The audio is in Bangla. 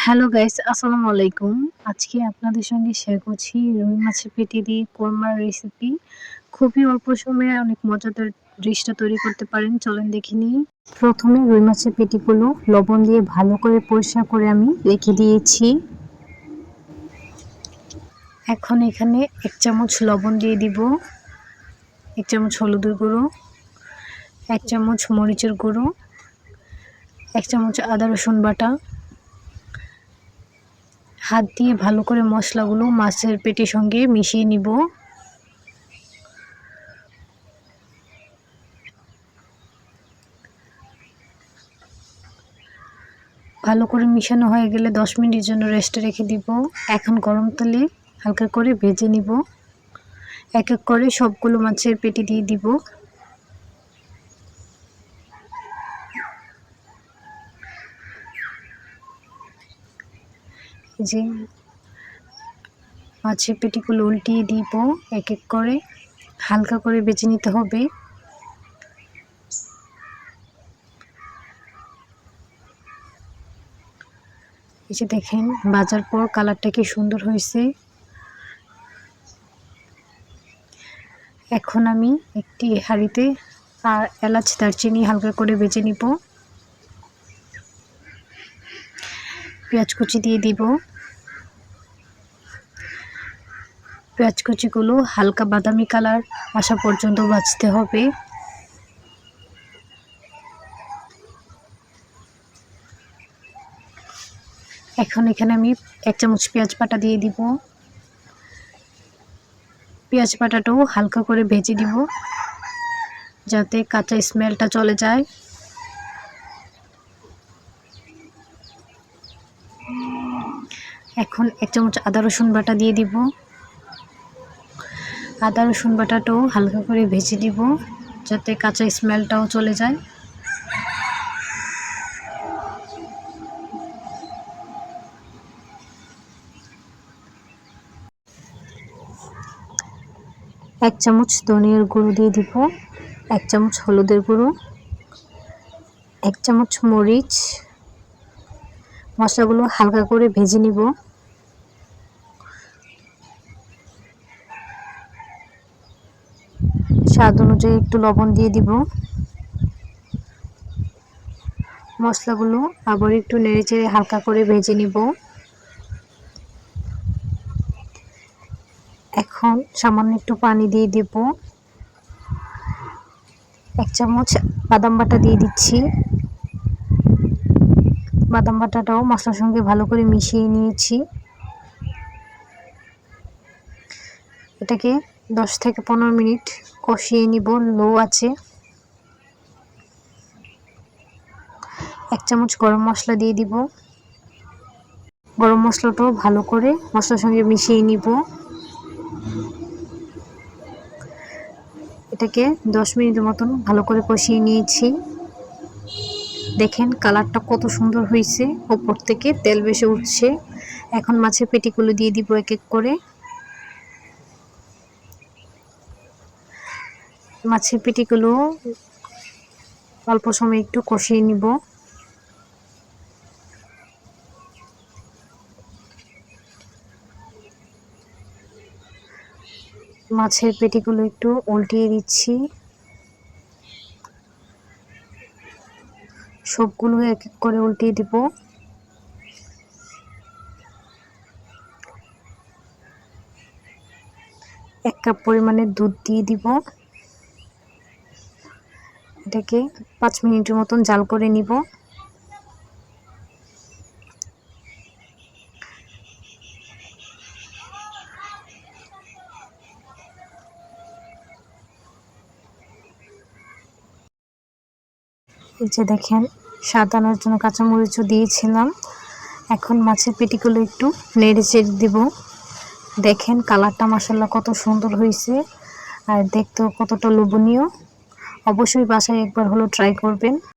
হ্যালো গাইস, আসসালামু আলাইকুম। আজকে আপনাদের সঙ্গে শেয়ার করছি রুই মাছের পেটি দিয়ে কোরমার রেসিপি। খুবই অল্প সময়ে অনেক মজাদার ডিশটা তৈরি করতে পারেন। চলেন দেখে নিই। প্রথমে রুই মাছের পেটিগুলো লবণ দিয়ে ভালো করে পরিষ্কার করে আমি রেখে দিয়েছি। এখন এখানে 1 চামচ লবণ দিয়ে দিব, 1 চামচ হলুদের গুঁড়ো, 1 চামচ মরিচের গুঁড়ো, 1 চামচ আদা রসুন বাটা। হাত দিয়ে ভালো করে মশলাগুলো মাছের পেটির সঙ্গে মিশিয়ে নিব। ভালো করে মিশানো হয়ে গেলে 10 মিনিটের জন্য রেস্টে রেখে দিব। এখন গরম তেলে হালকা করে ভেজে নিব। এক এক করে সবগুলো মাছের পেটি দিয়ে দিব। যে মাছের পেটিগুলো উল্টিয়ে দিব, এক এক করে হালকা করে ভেজে নিতে হবে। এই যে দেখেন ভাজার পর কালারটা কি সুন্দর হয়েছে। এখন আমি একটি হাঁড়িতে আর এলাচ দারচিনি হালকা করে ভেজে নিব। পেঁয়াজ কুচি দিয়ে দিব। পেঁয়াজ কুচিগুলো হালকা বাদামি কালার আসা পর্যন্ত ভাজতে হবে। এখন এখানে আমি 1 চামচ পেঁয়াজ বাটা দিয়ে দিব। পেঁয়াজ বাটাটাও হালকা করে ভেজে দিব যাতে কাঁচা স্মেলটা চলে যায়। এখন 1 চামচ আদা রসুন বাটা দিয়ে দিব। আদা রসুন বাটাটাও হালকা করে ভেজে দিব যাতে কাঁচা স্মেলটাও চলে যায়। এক চামচ ধনিয়ার গুঁড়ো দিয়ে দিব, 1 চামচ হলুদের গুঁড়ো, 1 চামচ মরিচ। মশলাগুলো হালকা করে ভেজে নিব। স্বাদ অনুযায়ী একটু লবণ দিয়ে দিব। মশলাগুলো আবার একটু নেড়েচেড়ে হালকা করে ভেজে নিব। এখন সামান্য একটু পানি দিয়ে দিব। 1 চামচ বাদাম বাটা দিয়ে দিচ্ছি। বাদাম বাটাটাও মশলার সঙ্গে ভালো করে মিশিয়ে নিয়েছি। এটাকে 10 থেকে 15 মিনিট কষিয়ে নিব লো আঁচে। 1 চামচ গরম মশলা দিয়ে দিব। গরম মশলাটাও ভালো করে মশলার সঙ্গে মিশিয়ে নিব। এটাকে 10 মিনিটের মতন ভালো করে কষিয়ে নিয়েছি। দেখেন কালারটা কত সুন্দর হয়েছে, উপর থেকে তেল ভেসে উঠছে। এখন মাছের পেটিগুলো দিয়ে দিব এক এক করে। মাছের পেটিগুলো অল্প সময় একটু কষিয়ে নিব। মাছের পেটিগুলো একটু উল্টিয়ে দিচ্ছি। সবগুলো এক এক করে উল্টিয়ে দিব। এক কাপ পরিমাণে দুধ দিয়ে দিব। এটাকে 5 মিনিটের মতন জাল করে নিব। এই যে দেখেন স্বাদ আনার জন্য কাঁচামরিচও দিয়েছিলাম। এখন মাছের পেটিগুলো একটু নেড়ে চেড়ে দিব। দেখেন কালারটা মাশাআল্লাহ কত সুন্দর হয়েছে আর দেখতেও কতটা লোভনীয়। অবশ্যই বাসায় একবার হলো ট্রাই করবেন।